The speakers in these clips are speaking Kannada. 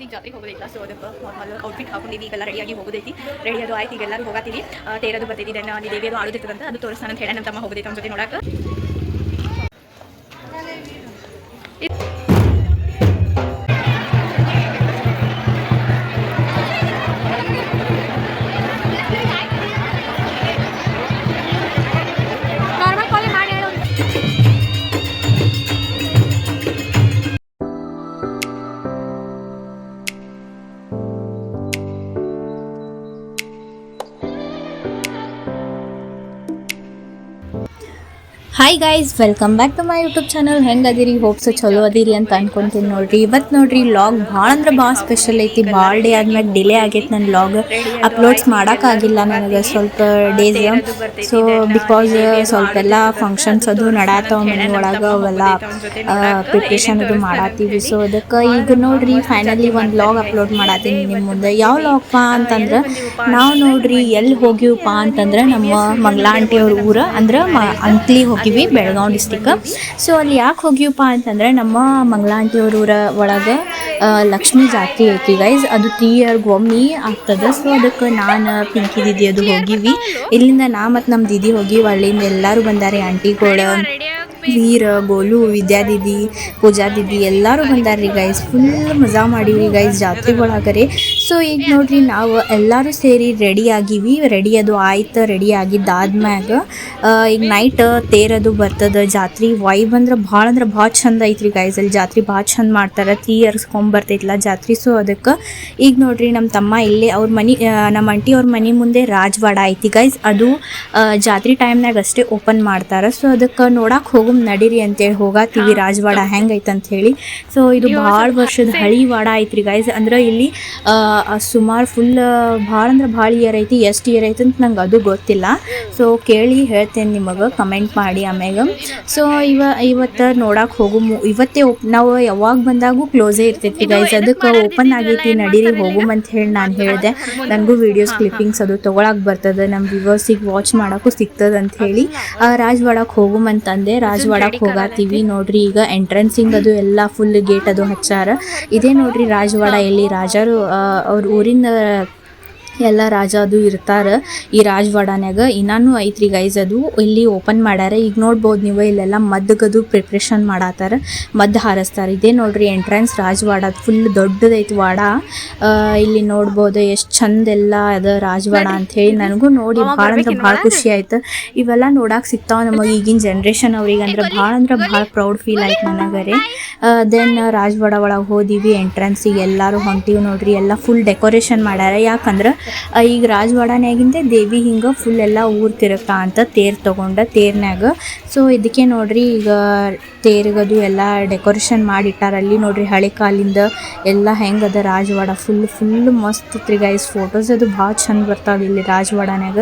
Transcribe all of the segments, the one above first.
ಈಗ ಜಾತ್ರೆಗೆ ಹೋಗೋದೈತಿ. ಸೊ ಅದಕ್ಕೆ ನಾರ್ಮಲ್ ಔಟ್ಫಿಟ್ ಹಾಕೊಂಡಿದ್ದೀವಿ. ಈಗೆಲ್ಲ ರೆಡಿಯಾಗಿ ಹೋಗೋದೈತಿ. ರೆಡಿ ಅದು ಆಯ್ತು. ಈಗ ಎಲ್ಲರೂ ಹೋಗಾತೀವಿ. ತೇರದು ಬರ್ತೈತಿ. ದೆನ್ ಅಲ್ಲಿ ದೇವಿಯದು ಆಡೋದಿರ್ತದಂತ ಅದು ತೋರಿಸ್ತಾನೆ ಅಂತ ಹೇಳಿ ನಮ್ಮ ತಮ್ಮ ಹೋಗೋದೈತಿ ಅವ್ನ ಜೊತೆ ನೋಡಕ್ಕೆ. Hi guys, welcome back to my YouTube channel. ಹೆಂಗದಿರಿ? ಹೋಪ್ಸ್ ಚಲೋ ಅದಿರಿ ಅಂತ ಅನ್ಕೊಂತೀನಿ ನೋಡ್ರಿ. ಇವತ್ತು ನೋಡ್ರಿ ಲಾಗ್ ಭಾಳ ಅಂದ್ರೆ ಭಾಳ ಸ್ಪೆಷಲ್ ಐತಿ. ಭಾಳ ಡೇ ಆದ್ಮೇಲೆ ಡಿಲೇ ಆಗೈತೆ ನನ್ನ ಲಾಗ್ ಅಪ್ಲೋಡ್ಸ್ ಮಾಡೋಕ್ಕಾಗಿಲ್ಲ ನನಗೆ ಸ್ವಲ್ಪ ಡೇಸ್. ಸೊ ಬಿಕಾಸ್ ಸ್ವಲ್ಪ ಎಲ್ಲ ಫಂಕ್ಷನ್ಸ್ ಅದು ನಡಾತಾವ ಮನೆ ಒಳಗೆ, ಅವೆಲ್ಲ ಪ್ರಿಪ್ರೇಷನ್ ಅದು ಮಾಡತ್ತೀವಿ. ಸೊ ಅದಕ್ಕೆ ಈಗ ನೋಡ್ರಿ ಫೈನಲಿ ಒಂದು ಲಾಗ್ ಅಪ್ಲೋಡ್ ಮಾಡತ್ತೀನಿ ನಿಮ್ಮ ಮುಂದೆ. ಯಾವ ಲಾಗ್ಪಾ ಅಂತಂದ್ರೆ ನಾವು ನೋಡ್ರಿ ಎಲ್ಲಿ ಹೋಗಿವಪ್ಪ ಅಂತಂದ್ರೆ ನಮ್ಮ ಮಂಗ್ಲಾ ಆಂಟಿ ಅವ್ರ ಊರ ಅಂದ್ರೆ ಅಂಕ್ಲಿ ಹೋಗಿವಿ, ಬೆಳಗಾವಿ ಡಿಸ್ಟಿಕ್. ಸೊ ಅಲ್ಲಿ ಯಾಕೆ ಹೋಗಿವಪ್ಪ ಅಂತಂದ್ರೆ ನಮ್ಮ ಮಂಗ್ಲಾ ಆಂಟಿ ಅವ್ರ ಊರ ಒಳಗೆ ಲಕ್ಷ್ಮೀ ಜಾತ್ರೆ ಐತಿ ಗೈಸ್. ಅದು 3 ಇಯರ್ಗೆ ಒಮ್ಮೆ ಆಗ್ತದೆ. ಸೊ ಅದಕ್ಕೆ ನಾನು ಪಿಂಕಿ ದೀದಿ ಅದು ಹೋಗಿವಿ. ಇಲ್ಲಿಂದ ನಾ ಮತ್ತು ನಮ್ಮ ದೀದಿ ಹೋಗಿವಿ. ಅಲ್ಲಿಂದ ಎಲ್ಲರೂ ಬಂದಾರೆ, ಆಂಟಿಗಳು, ವೀರ, ಗೋಲು, ವಿದ್ಯಾ ದೀದಿ, ಪೂಜಾ ದೀದಿ ಎಲ್ಲರೂ ಬಂದಾರ್ರಿ ಗೈಸ್. ಫುಲ್ ಮಜಾ ಮಾಡೀವಿ ಗೈಸ್ ಜಾತ್ರೆ ಒಳಗರೆ. ಸೊ ಈಗ ನೋಡ್ರಿ ನಾವು ಎಲ್ಲರೂ ಸೇರಿ ರೆಡಿ ಆಗಿವಿ. ರೆಡಿ ಅದು ಆಯ್ತು. ರೆಡಿ ಆಗಿದ್ದಾದ್ಮ್ಯಾಗ ಈಗ ನೈಟ್ ತೇರದು ಬರ್ತದೆ. ಜಾತ್ರೆ ವೈಬ್ ಅಂದ್ರೆ ಭಾಳ ಚಂದ ಐತ್ರಿ ಗೈಸ್. ಅಲ್ಲಿ ಜಾತ್ರೆ ಭಾಳ ಚಂದ ಮಾಡ್ತಾರೆ. 3 ಇಯರ್ಸ್ ಬರ್ತೈತಿಲ್ಲ ಜಾತ್ರೆ. ಸೊ ಅದಕ್ಕೆ ಈಗ ನೋಡ್ರಿ ನಮ್ಮ ತಮ್ಮ ಇಲ್ಲೇ ಅವ್ರ ಮನೆ, ನಮ್ಮ ಆಂಟಿ ಅವ್ರ ಮನೆ ಮುಂದೆ ರಾಜವಾಡ ಐತಿ ಗೈಸ್. ಅದು ಜಾತ್ರೆ ಟೈಮ್ನಾಗ ಅಷ್ಟೇ ಓಪನ್ ಮಾಡ್ತಾರೆ. ಸೊ ಅದಕ್ಕೆ ನೋಡಕ್ಕೆ ಹೋಗು ನಡೀರಿ ಅಂತೇಳಿ ಹೋಗಾತೀವಿ ರಾಜವಾಡ ಹೆಂಗೈತೆ ಅಂತ ಹೇಳಿ. ಸೊ ಇದು ಭಾಳ ವರ್ಷದ ಹಳಿ ವಾಡ ಐತ್ರಿ ಗೈಸ್. ಅಂದ್ರೆ ಇಲ್ಲಿ ಸುಮಾರು ಫುಲ್ ಭಾಳ ಅಂದ್ರೆ ಭಾಳ ಇಯರ್ ಐತಿ. ಎಷ್ಟು ಇಯರ್ ಐತೆ ಅಂತ ನಂಗೆ ಅದು ಗೊತ್ತಿಲ್ಲ. ಸೊ ಕೇಳಿ ಹೇಳ್ತೇನೆ ನಿಮಗೆ, ಕಮೆಂಟ್ ಮಾಡಿ ಆಮ್ಯಾಗ. ಸೊ ಇವತ್ತು ನೋಡಕ್ಕೆ ಹೋಗು. ಇವತ್ತೇ ನಾವು ಯಾವಾಗ ಬಂದಾಗೂ ಕ್ಲೋಸೇ ಇರ್ತೈತಿ ಗೈಸ್. ಅದಕ್ಕೆ ಓಪನ್ ಆಗೈತಿ, ನಡೀರಿ ಹೋಗುಮಂತ ಹೇಳಿ ನಾನು ಹೇಳಿದೆ. ನನಗೂ ವೀಡಿಯೋಸ್ ಕ್ಲಿಪ್ಪಿಂಗ್ಸ್ ಅದು ತೊಗೊಳಕ್ಕೆ ಬರ್ತದೆ, ನಮ್ಮ ವ್ಯೂವರ್ಸಿಗೆ ವಾಚ್ ಮಾಡೋಕ್ಕೂ ಸಿಗ್ತದೆ ಅಂತ ಹೇಳಿ ರಾಜವಾಡಕ್ಕೆ ಹೋಗುಮಂತಂದೆ. ರಾಜವಾಡಕ್ಕೆ ಹೋಗಾತೀವಿ ನೋಡ್ರಿ. ಈಗ ಎಂಟ್ರೆನ್ಸಿಂಗ್ ಅದು ಎಲ್ಲ ಫುಲ್ ಗೇಟ್ ಅದು ಹಚ್ಚಾರ. ಇದೇ ನೋಡ್ರಿ ರಾಜವಾಡ. ಎಲ್ಲಿ ರಾಜರು ಅವ್ರ ಊರಿನ ಎಲ್ಲ ರಾಜ ಅದು ಇರ್ತಾರೆ ಈ ರಾಜವಾಡನ್ಯಾಗ. ಇನ್ನೂ ಐತ್ರಿ ಗೈಸ್, ಅದು ಇಲ್ಲಿ ಓಪನ್ ಮಾಡ್ಯಾರ. ಈಗ ನೋಡ್ಬೋದು ನೀವು, ಇಲ್ಲೆಲ್ಲ ಮದ್ದಗದು ಪ್ರಿಪ್ರೇಷನ್ ಮಾಡತ್ತಾರ, ಮದ್ದು ಹಾರಿಸ್ತಾರೆ. ಇದೇ ನೋಡ್ರಿ ಎಂಟ್ರೆನ್ಸ್ ರಾಜವಾಡ. ಫುಲ್ ದೊಡ್ಡದೈತಿ ವಾಡ. ಇಲ್ಲಿ ನೋಡ್ಬೋದು ಎಷ್ಟು ಚಂದ ಎಲ್ಲ ಅದ ರಾಜವಾಡ ಅಂತ ಹೇಳಿ. ನನಗೂ ನೋಡಿ ಭಾಳ ಅಂದ್ರೆ ಭಾಳ ಖುಷಿ ಆಯ್ತು. ಇವೆಲ್ಲ ನೋಡಕ್ಕೆ ಸಿಗ್ತಾವ ನಮಗೆ ಈಗಿನ ಜನ್ರೇಷನ್ ಅವ್ರಿಗೆ. ಅಂದ್ರೆ ಭಾಳ ಪ್ರೌಡ್ ಫೀಲ್ ಆಯ್ತು ನನಗರೆ. ದೆನ್ ರಾಜವಾಡ ಒಳಗೆ ಹೋದಿವಿ. ಎಂಟ್ರೆನ್ಸಿಗೆ ಎಲ್ಲರೂ ಹೊಂಟಿವಿ ನೋಡ್ರಿ. ಎಲ್ಲ ಫುಲ್ ಡೆಕೋರೇಷನ್ ಮಾಡ್ಯಾರ. ಯಾಕಂದ್ರೆ ಈಗ ರಾಜವಾಡನ್ಯಾಗಿಂದ ದೇವಿ ಹಿಂಗೆ ಫುಲ್ ಎಲ್ಲ ಊರು ತಿರುಗ್ತಾ ಅಂತ ತೇರು ತೊಗೊಂಡ ತೇರ್ನ್ಯಾಗ. ಸೊ ಇದಕ್ಕೆ ನೋಡ್ರಿ ಈಗ ತೇರಿಗದು ಎಲ್ಲ ಡೆಕೋರೇಷನ್ ಮಾಡಿಟ್ಟಾರ. ಅಲ್ಲಿ ನೋಡ್ರಿ ಹಳೆ ಕಾಲಿಂದ ಎಲ್ಲ ಹೆಂಗದ ರಾಜವಾಡ. ಫುಲ್ ಮಸ್ತ್ ಇತ್ರಿ ಗೈಸ್. ಫೋಟೋಸ್ ಅದು ಭಾಳ ಚಂದ ಬರ್ತಾವೆ ಇಲ್ಲಿ ರಾಜವಾಡನ್ಯಾಗ.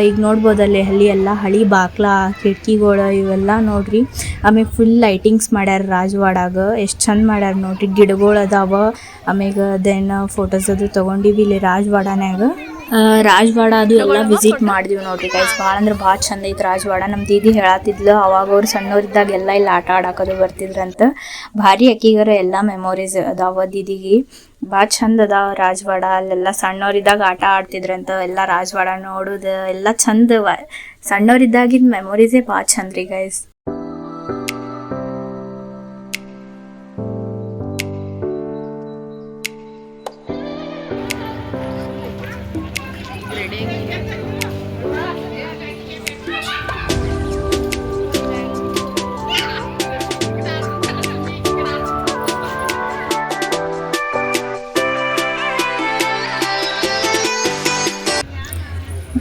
ಈಗ ನೋಡ್ಬೋದಲ್ಲಿ ಅಲ್ಲಿ ಎಲ್ಲ ಹಳಿ ಬಾಕ್ಲ, ಕಿಟಕಿಗಳು ಇವೆಲ್ಲ ನೋಡ್ರಿ. ಆಮೇಲೆ ಫುಲ್ ಲೈಟಿಂಗ್ಸ್ ಮಾಡ್ಯಾರ ರಾಜವಾಡಾಗ. ಎಷ್ಟು ಚಂದ ಮಾಡ್ಯಾರ ನೋಡ್ರಿ. ಗಿಡಗಳು ಅದಾವ. ಆಮೇಲೆ ದೆನ್ ಫೋಟೋಸ್ ಅದು ತೊಗೊಂಡಿವಿ ಇಲ್ಲಿ ರಾಜವಾಡನ್ಯಾಗ. ರಾಜವಾಡ ಅದು ಎಲ್ಲ ವಿಸಿಟ್ ಮಾಡಿದ್ವಿ ನೋಡ್ರಿ ಗೈಸ್. ಭಾಳ ಅಂದ್ರೆ ಭಾಳ ಚಂದ ಐತೆ ರಾಜವಾಡ. ನಮ್ಮ ದೀದಿ ಹೇಳತ್ತಿದ್ಲು, ಅವಾಗ ಅವ್ರು ಸಣ್ಣವ್ರಿದ್ದಾಗ ಎಲ್ಲ ಇಲ್ಲಿ ಆಟ ಆಡೋಕದು ಬರ್ತಿದ್ರಂತ. ಭಾರಿ ಅಕ್ಕಿಗಾರ ಎಲ್ಲ ಮೆಮೊರೀಸ್ ಅದಾವ ದೀದಿಗೆ. ಭಾಳ ಚಂದ ಅದಾವ ರಾಜವಾಡ. ಅಲ್ಲೆಲ್ಲ ಸಣ್ಣವ್ರಿದ್ದಾಗ ಆಟ ಆಡ್ತಿದ್ರಂತ. ಎಲ್ಲ ರಾಜವಾಡ ನೋಡೋದು ಎಲ್ಲ ಚಂದ. ಸಣ್ಣವ್ರಿದ್ದಾಗಿನ ಮೆಮೊರೀಸೇ ಭಾಳ ಚಂದ ರೀ ಗೈಸ್.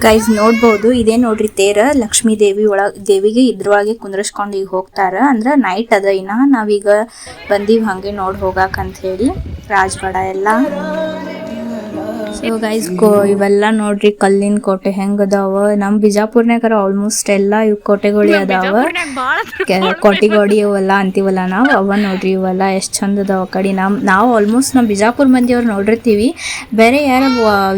ಗೈಸ್ ನೋಡ್ಬೋದು, ಇದೇ ನೋಡ್ರಿ ತೇರ. ಲಕ್ಷ್ಮೀ ದೇವಿಗೆ ಇದ್ರೊಳಗೆ ಕುಂದ್ರಸ್ಕೊಂಡು ಈಗ ಹೋಗ್ತಾರ. ಅಂದ್ರೆ ನೈಟ್ ಅದ ಇನ್ನ. ನಾವೀಗ ಬಂದೀವಿ ಹಂಗೆ ನೋಡಿ ಹೋಗಾಕಂತ ಹೇಳಿ ರಾಜವಾಡ ಎಲ್ಲ. ಸೊ ಗೈಸ್ ಇವೆಲ್ಲ ನೋಡ್ರಿ ಕಲ್ಲಿನ ಕೋಟೆ ಹೆಂಗ್ ಅದಾವ. ನಮ್ಮ ಬಿಜಾಪುರ್ನಾಗ ಆಲ್ಮೋಸ್ಟ್ ಎಲ್ಲ ಇವ್ ಕೋಟೆಗಳು ಅದಾವ. ಕೋಟೆಗೋಡಿ ಅವೆಲ್ಲ ಅಂತೀವಲ್ಲ ನಾವು, ಅವ ನೋಡ್ರಿ ಇವೆಲ್ಲ ಎಷ್ಟು ಚಂದ ಅದಾವ. ಕಡೆ ನಾವು ಆಲ್ಮೋಸ್ಟ್ ನಮ್ಮ ಬಿಜಾಪುರ್ ಮಂದಿಯವ್ರು ನೋಡಿರ್ತೀವಿ. ಬೇರೆ ಯಾರ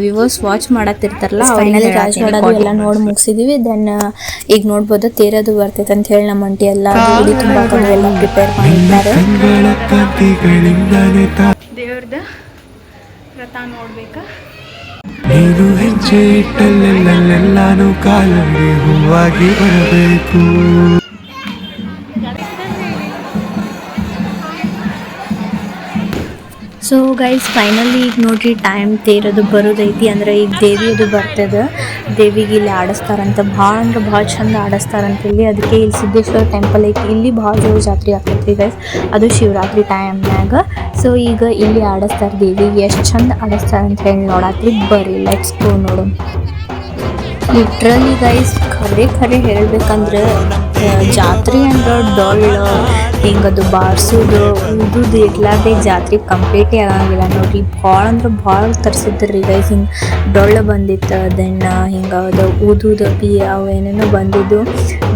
ವ್ಯೂವರ್ಸ್ ವಾಚ್ ಮಾಡತ್ತಿರ್ತಾರಲ್ಲ ಫೈನಲಿ ರಾಜವಾಡ ಎಲ್ಲ ನೋಡಿ ಮುಗಿಸಿದೀವಿ. ದೆನ್ ಈಗ ನೋಡ್ಬೋದು ತೇರದು ಬರ್ತೈತೆ ಅಂತ ಹೇಳಿ ನಮ್ಮ ಅಂಟಿ ಎಲ್ಲ ಗುಡಿ ತುಂಬ ಎಲ್ಲ ಪ್ರಿಪೇರ್ ಮಾಡಿದ್ದಾರೆ. ದೇವ್ರದ ರಥ ನೋಡ್ಬೇಕಾ. ನೀನು ಹೆಜ್ಜೆ ಇಟ್ಟಲ್ಲೆಲ್ಲೆಲ್ಲಾನು ಕಾಲಡಿ ಹೂವಾಗಿ ಬರಬೇಕು. ಸೊ ಗೈಸ್ ಫೈನಲಿ ಈಗ ನೋಡ್ರಿ ಟೈಮ್ ತೇರದು ಬರೋದೈತಿ. ಅಂದ್ರೆ ಈಗ ದೇವಿಯದು ಬರ್ತದ. ದೇವಿಗೆ ಇಲ್ಲಿ ಆಡಿಸ್ತಾರಂತ, ಭಾಳ ಅಂದ್ರೆ ಭಾಳ ಚಂದ ಆಡಿಸ್ತಾರಂತ ಇಲ್ಲಿ. ಅದಕ್ಕೆ ಇಲ್ಲಿ ಸಿದ್ದೇಶ್ವರ ಟೆಂಪಲ್ ಐತಿ, ಇಲ್ಲಿ ಭಾಳ ಜೋರು ಜಾತ್ರೆ ಆಗ್ತೈತಿ ಗೈಸ್, ಅದು ಶಿವರಾತ್ರಿ ಟೈಮ್ನಾಗ. ಸೊ ಈಗ ಇಲ್ಲಿ ಆಡಿಸ್ತಾರೆ ದೇವಿಗೆ. ಎಷ್ಟು ಚಂದ ಆಡಿಸ್ತಾರೆ ಅಂತ ಹೇಳಿ ನೋಡತ್ರಿ. ಬರ್ರಿ ಲೆಟ್ಸ್ ಗೋ ನೋಡು. ಲಿಟ್ರಲಿ ಗೈಸ್ ಖರೆ ಹೇಳ್ಬೇಕಂದ್ರೆ ಜಾತ್ರೆ ಅಂದ್ರೆ ಡೊಳ್ಳು ಹಿಂಗದು ಬಾರಿಸೋದು ಊದುದು ಇರ್ಲಾರ್ದೆ ಜಾತ್ರೆ ಕಂಪ್ಲೀಟೇ ಆಗಂಗಿಲ್ಲ ನೋಡ್ರಿ. ಭಾಳ ಅಂದ್ರೆ ಭಾಳ ತರಿಸಿದ್ರಿ ಗೈಸ್. ಹಿಂಗೆ ಡೊಳ್ಳು ಬಂದಿತ್ತು, ದೆನ್ ಹಿಂಗೆ ಅದು ಊದುದು ಬಿ ಅವು ಏನೇನೋ ಬಂದಿದ್ದು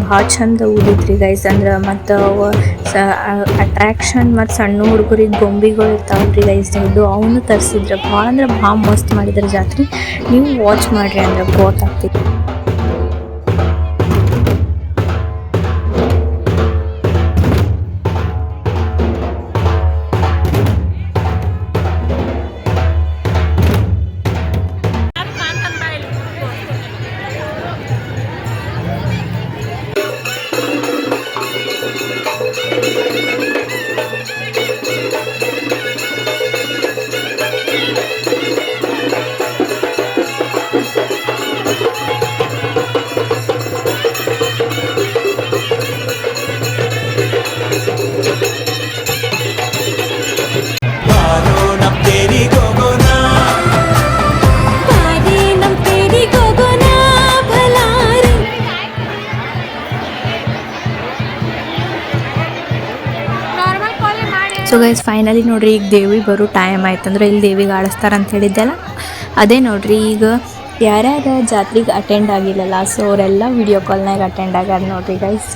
ಭಾಳ ಚಂದ ಊದಿದ್ರಿ ಗೈಸ್. ಅಂದ್ರೆ ಮತ್ತು ಅಟ್ರಾಕ್ಷನ್ ಮತ್ತು ಸಣ್ಣ ಹುಡುಗರಿಗೆ ಗೊಂಬೆಗಳು ಇರ್ತಾವ್ರಿ ಗೈಸ್, ದೊಡ್ಡ ಅವನು ತರಿಸಿದ್ರು. ಭಾಳ ಅಂದ್ರೆ ಭಾಳ ಮಸ್ತ್ ಮಾಡಿದ್ರು ಜಾತ್ರೆ. ನೀವು ವಾಚ್ ಮಾಡಿರಿ ಅಂದ್ರೆ ಗೊತ್ತಾಗ್ತೈತಿ. ಸೊ ಗೈಸ್ ಫೈನಲಿ ನೋಡ್ರಿ ಈಗ ದೇವಿ ಬರೋ ಟೈಮ್ ಆಯ್ತಂದ್ರೆ ಇಲ್ಲಿ ದೇವಿಗೆ ಆಡಿಸ್ತಾರೆ ಅಂತ ಹೇಳಿದ್ದೆಲ್ಲ ಅದೇ ನೋಡ್ರಿ. ಈಗ ಯಾರ್ಯಾರು ಜಾತ್ರೆಗೆ ಅಟೆಂಡ್ ಆಗಿಲ್ಲಲ್ಲ, ಸೊ ಅವರೆಲ್ಲ ವಿಡಿಯೋ ಕಾಲ್ನಾಗ ಅಟೆಂಡ್ ಆಗ್ಯಾರ ನೋಡ್ರಿ ಗೈಸ್.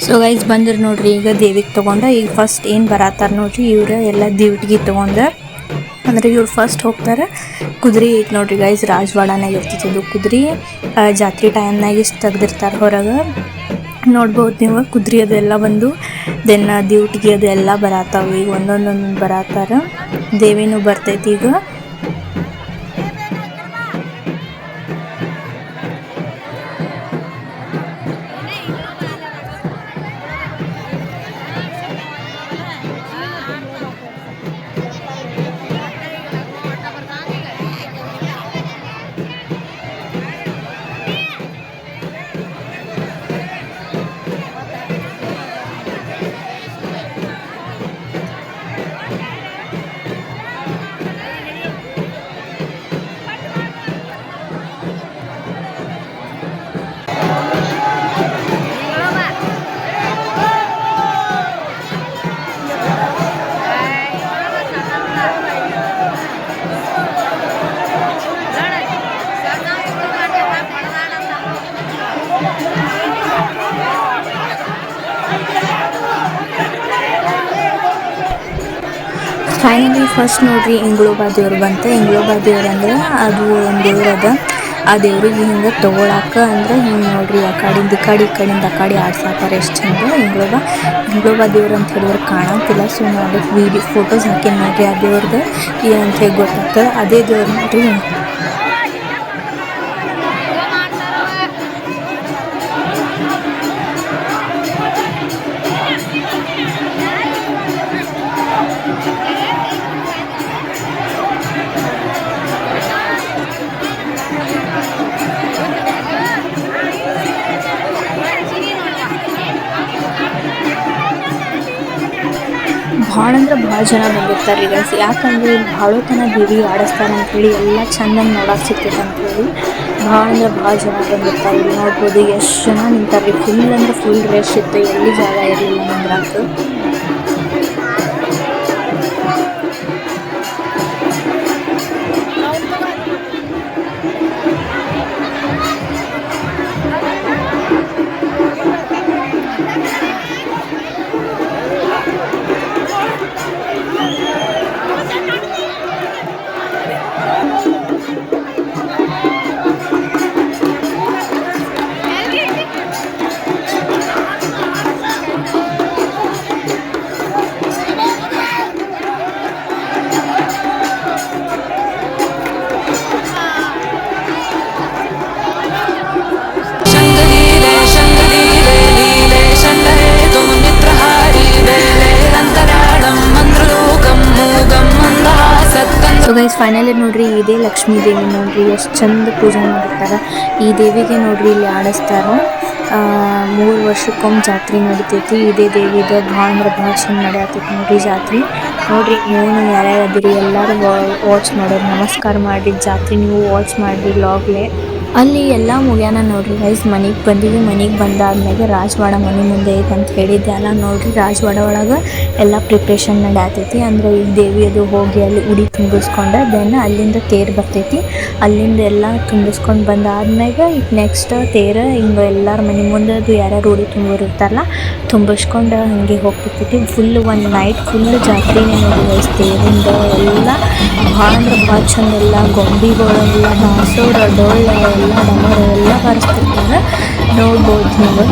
ಸೊ ಗೈಸ್ ಬಂದ್ರೆ ನೋಡ್ರಿ ಈಗ ದೇವಿಗೆ ತೊಗೊಂಡು ಈಗ ಫಸ್ಟ್ ಏನು ಬರತ್ತಾರ ನೋಡ್ರಿ ಇವ್ರು ಎಲ್ಲ ದೇವಿಗೆ ತೊಗೊಂಡು. ಅಂದ್ರೆ ಇವ್ರು ಫಸ್ಟ್ ಹೋಗ್ತಾರೆ. ಕುದುರೆ ಐತೆ ನೋಡ್ರಿ ಗೈಸ್, ರಾಜವಾಡನಾಗ ಇರ್ತಿದ್ದು ಕುದುರೆ. ಜಾತ್ರೆ ಟೈಮ್ನಾಗ ಇಷ್ಟು ತೆಗ್ದಿರ್ತಾರೆ ಹೊರಗೆ ನೋಡ್ಬೋದು ನೀವು. ಕುದುರೆ ಅದೆಲ್ಲ ಬಂದು ದೆನ್ ಡ್ಯೂಟಿಗೆ ಅದೆಲ್ಲ ಬರತ್ತಾವ. ಈಗ ಒಂದೊಂದೊಂದು ಬರತ್ತಾರ. ದೇವಿನೂ ಬರ್ತೈತಿ ಈಗ. ಫೈನಲಿ ಫಸ್ಟ್ ನೋಡ್ರಿ ಇಂಗ್ಳೋಬಾ ದೇವ್ರು ಬಂತು. ಇಂಗ್ಳೋಬಾ ದೇವ್ರು ಅಂದ್ರೆ ಅದು ಒಂದು ದೇವ್ರು ಅದ. ಆ ದೇವ್ರಿಗೆ ಹಿಂಗೆ ತೊಗೊಳಕ್ಕೆ ಅಂದ್ರೆ ಹಿಂಗೆ ನೋಡ್ರಿ ಆ ಕಡೆಯಿಂದ ಈ ಕಡೆ ಆಡ್ಸಾತಾರೆ. ಎಷ್ಟು ಚಂದ ಇಂಗ್ಳೋಬಾ ದೇವ್ರು ಅಂತ ಹೇಳಿದ್ರೆ ಕಾಣಂತಿಲ್ಲ. ಸೊ ನಾನು ಅದಕ್ಕೆ ಫೋಟೋಸ್ ಹಾಕಿ ನೋಡ್ರಿ ಆ ದೇವ್ರದ್ದು ಏನಂತ ಹೇಳಿ ಗೊತ್ತಾಗ್ತದೆ. ಅದೇ ದೇವ್ರು ನೋಡ್ರಿ. ಭಾಳ ಅಂದ್ರೆ ಭಾಳ ಜನ ಬಂದಿರ್ತಾರೆ ಈಗ. ಯಾಕಂದ್ರೆ ಇಲ್ಲಿ ಭಾಳ ತನ ದೇವಿ ಆಡಿಸ್ತಾರೆ ಅಂಥೇಳಿ ಎಲ್ಲ ಚಂದಂಗೆ ನೋಡಕ್ಕೆ ಸಿಗ್ತೈತೆ ಅಂಥೇಳಿ ಭಾಳ ಅಂದ್ರೆ ಭಾಳ ಜನ ಬಂದಿರ್ತಾರೆ. ಇಲ್ಲಿ ನೋಡ್ಬೋದು ಎಷ್ಟು ಜನ ನಿಂತಾರೆ. ಫುಲ್ ಅಂದ್ರೆ ಫುಲ್ ರಶ್ ಇತ್ತು, ಎಲ್ಲಿ ಜಾಗ ಇರಲಿಲ್ಲ ನಿಂದ್ರಾಕ. ಸೊ ಗೈಸ್ ಫೈನಲಿ ನೋಡ್ರಿ ಇದೇ ಲಕ್ಷ್ಮೀ ದೇವಿ ನೋಡ್ರಿ ಎಷ್ಟು ಚಂದ ಪೂಜೆ ಮಾಡಿರ್ತಾರೆ. ಈ ದೇವಿಗೆ ನೋಡ್ರಿ ಇಲ್ಲಿ ಆಡಿಸ್ತಾರೆ. 3 ವರ್ಷಕ್ಕೊಮ್ಮೆ ಜಾತ್ರೆ ನಡಿತೈತಿ. ಇದೇ ದೇವಿದು ಭಾಳ ಅಂದ್ರೆ ಭಾಳ ಚಂದ ನಡೆಯತೈತಿ ನೋಡ್ರಿ ಜಾತ್ರೆ. ನೋಡ್ರಿ ನೀವು ಯಾರ್ಯಾರು ಅದಿರಿ ಎಲ್ಲರೂ ವಾಚ್ ಮಾಡೋರು ನಮಸ್ಕಾರ ಮಾಡಿ ಜಾತ್ರೆ ನೀವು ವಾಚ್ ಮಾಡಿರಿ ವ್ಲಾಗ್ಲೆ. ಅಲ್ಲಿ ಎಲ್ಲ ಮುಗ್ಯಾನ ನೋಡ್ರಿ ಗೈಸ್. ಮನೆಗೆ ಬಂದಿವಿ. ಮನೆಗೆ ಬಂದಾದ್ಮೇಲೆ ರಾಜವಾಡ ಮನೆ ಮುಂದೆ ಐತೆ ಅಂತ ಹೇಳಿದ್ದೆ ಅಲ್ಲ. ನೋಡ್ರಿ ರಾಜವಾಡ ಒಳಗೆ ಎಲ್ಲ ಪ್ರಿಪ್ರೇಷನ್ ನಡೆಯತೈತಿ. ಅಂದರೆ ಈಗ ದೇವಿ ಅದು ಹೋಗಿ ಅಲ್ಲಿ ಉಡಿ ತುಂಬಿಸ್ಕೊಂಡು ದೆನ್ ಅಲ್ಲಿಂದ ತೇರು ಬರ್ತೈತಿ. ಅಲ್ಲಿಂದ ಎಲ್ಲ ತುಂಬಿಸ್ಕೊಂಡು ಬಂದಾದ್ಮೇಲೆ ಈಗ ನೆಕ್ಸ್ಟ್ ತೇರು ಹಿಂಗೆ ಎಲ್ಲರ ಮನೆ ಮುಂದೆ ಅದು ಯಾರ್ಯಾರು ಉಡಿ ತುಂಬಿರ್ತಾರಲ್ಲ ತುಂಬಿಸ್ಕೊಂಡು ಹಾಗೆ ಹೋಗ್ತಿರ್ತೈತಿ. ಫುಲ್ ಒಂದು ನೈಟ್ ಫುಲ್ ಜಾತ್ರೆನೇ ನೋಡಿ ಗೈಸ್. ತೇರಿಂದ ಎಲ್ಲ ಭಾಳ ಅಂದ್ರೆ ಭಾಳ ಚಂದ. ಎಲ್ಲ ಗೊಂಬೆಗಳೆಲ್ಲ ಬಾರಿಸೋರು ಡೊಳ್ಳು ಎಲ್ಲ ಡಮರು ಎಲ್ಲ ಬಾರಿಸ್ತಿರ್ತಾರೆ. ನೋಡ್ಬೋದು ನೀವು.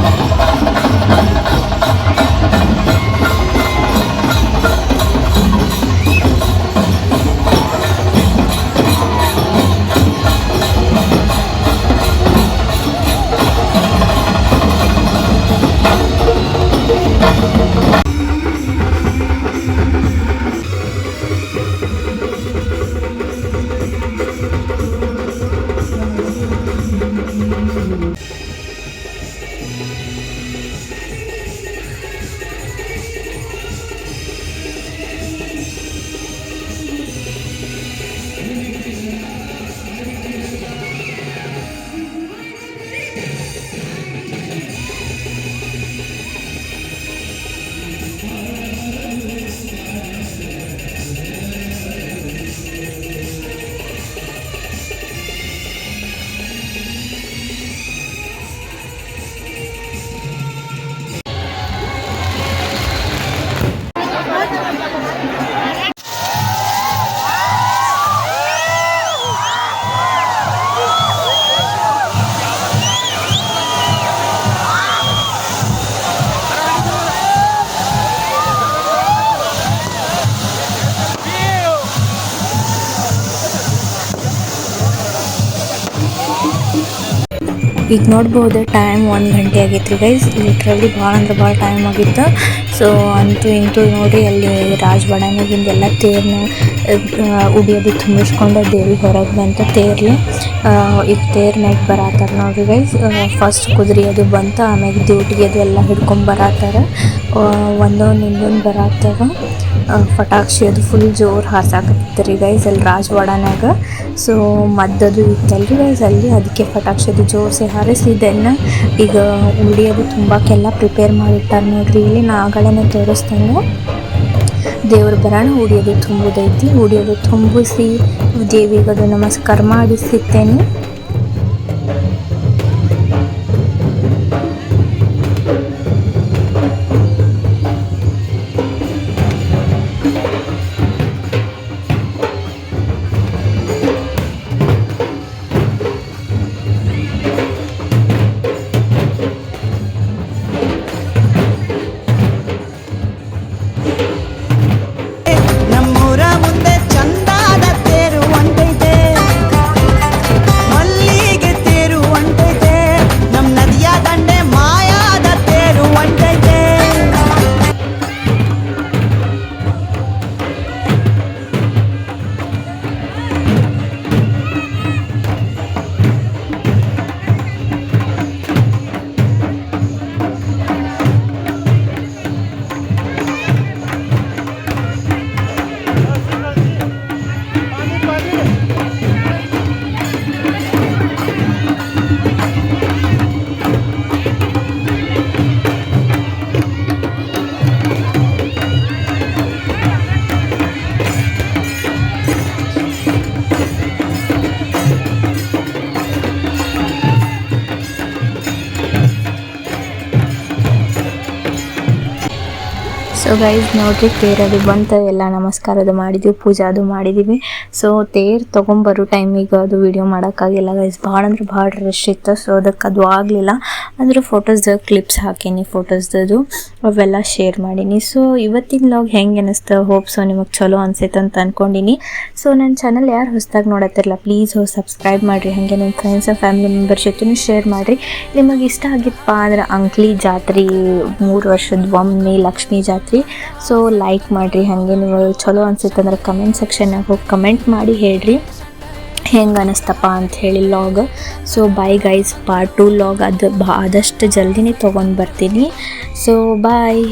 ಈಗ ನೋಡ್ಬೋದು ಟೈಮ್ 1 ಗಂಟೆ ಆಗೈತೆ ರೀ ಗೈಸ್. ಲಿಟ್ರಲಿ ಭಾಳ ಅಂದ್ರೆ ಭಾಳ ಟೈಮ್ ಆಗಿತ್ತು. ಸೊ ಅಂತೂ ಇಂತೂ ನೋಡಿ ಅಲ್ಲಿ ರಾಜವಾಡನಾಗಿಂದೆಲ್ಲ ತೇರನ್ನ ಉಡಿಯೋದು ತುಂಬಿಸ್ಕೊಂಡು ದೇವಿ ಹೊರಗೆ ಬಂತು ತೇರ್ಲಿ. ಈಗ ತೇರ್ನಾಗ ಬರತ್ತಾರೆ ನೋಡ್ರಿ ಗೈಸ್. ಫಸ್ಟ್ ಕುದುರೆ ಅದು ಬಂತು, ಆಮ್ಯಾಗ ಡ್ಯೂಟಿಗೆ ಅದು ಎಲ್ಲ ಹಿಡ್ಕೊಂಬರತ್ತಾರೆ. ಒಂದೊಂದು ಬರತ್ತಾಗ ಪಟಾಕ್ಷಿ ಅದು ಫುಲ್ ಜೋರು ಹಾರ್ಸಾಕತ್ತಿತ್ತು ರೀ ಗೈಸ್ ಅಲ್ಲಿ ರಾಜವಾಡನಾಗ. ಸೊ ಮದ್ದದು ಇತ್ತಲ್ರಿ ಗೈಸ್ ಅಲ್ಲಿ, ಅದಕ್ಕೆ ಪಟಾಕ್ಷಿ ಅದು ಜೋರ್ಸಿ ಹಾರಿಸಿದ್ದನ್ನು ಈಗ ಉಡಿಯೋದು ತುಂಬಾಕೆಲ್ಲ ಪ್ರಿಪೇರ್ ಮಾಡಿಟ್ಟಾರೆ ನೋಡ್ರಿ. ಇಲ್ಲಿ ನಾ ಆಗಳನ್ನೇ ತೋರಿಸ್ತೇನೆ. ದೇವ್ರ ಬರೋಣ ಉಡಿಯೋದು ತುಂಬುದೈತಿ. ಉಡಿಯೋದು ತುಂಬಿಸಿ ದೇವಿಗದು ನಮಸ್ಕಾರ ಮಾಡಿಸಿರ್ತೇನೆ. ಸೊ ಗೈಸ್ ನೋಡ್ರಿ ತೇರದು ಬಂತು, ಎಲ್ಲ ನಮಸ್ಕಾರದು ಮಾಡಿದ್ವಿ, ಪೂಜಾ ಅದು ಮಾಡಿದ್ದೀವಿ. ಸೊ ತೇರು ತೊಗೊಂಬರೋ ಟೈಮಿಗೆ ಅದು ವಿಡಿಯೋ ಮಾಡೋಕ್ಕಾಗಿಲ್ಲ ಗೈಸ್, ಭಾಳ ಅಂದ್ರೆ ಭಾಳ ರಶ್ ಇತ್ತು. ಸೊ ಅದಕ್ಕೆ ಅದು ಆಗಲಿಲ್ಲ. ಅಂದ್ರೆ ಫೋಟೋಸ್ದು ಕ್ಲಿಪ್ಸ್ ಹಾಕೀನಿ, ಫೋಟೋಸ್ದು ಅವೆಲ್ಲ ಶೇರ್ ಮಾಡೀನಿ. ಸೊ ಇವತ್ತಿನ ವ್ಲಾಗ್ ಹೆಂಗೆ ಅನ್ನಿಸ್ತು, ಹೋಪ್ಸೋ ನಿಮಗೆ ಚಲೋ ಅನ್ಸೈತೆ ಅಂತ ಅಂದ್ಕೊಂಡಿನಿ. ಸೊ ನನ್ನ ಚಾನಲ್ ಯಾರು ಹೊಸದಾಗಿ ನೋಡತ್ತಿರಲ್ಲ ಪ್ಲೀಸ್ ಸಬ್ಸ್ಕ್ರೈಬ್ ಮಾಡಿರಿ, ಹಾಗೆ ನಿಮ್ಮ ಫ್ರೆಂಡ್ಸ್ ಫ್ಯಾಮಿಲಿ ಮೆಂಬರ್ ಜೊತೆ ಶೇರ್ ಮಾಡಿರಿ. ನಿಮಗೆ ಇಷ್ಟ ಆಗಿತ್ತಪ್ಪ ಅಂದ್ರೆ ಅಂಕ್ಲಿ ಜಾತ್ರೆ 3 ವರ್ಷದ ಒಮ್ಮೆ ಲಕ್ಷ್ಮೀ ಜಾತ್ರೆ, ಸೊ ಲೈಕ್ ಮಾಡಿರಿ. ಹಾಗೆ ನೀವು ಚಲೋ ಅನ್ಸುತ್ತೆ ಅಂದ್ರೆ ಕಮೆಂಟ್ ಸೆಕ್ಷನ್ನಾಗ ಹೋಗಿ ಕಮೆಂಟ್ ಮಾಡಿ ಹೇಳ್ರಿ ಹೆಂಗೆ ಅನ್ನಿಸ್ತಪ್ಪ ಅಂತ ಹೇಳಿ vlog. So bye guys, part 2 vlog ಅದು ಆದಷ್ಟು ಜಲ್ದಿನೇ ತೊಗೊಂಡು ಬರ್ತೀನಿ. ಸೊ ಬಾಯ್.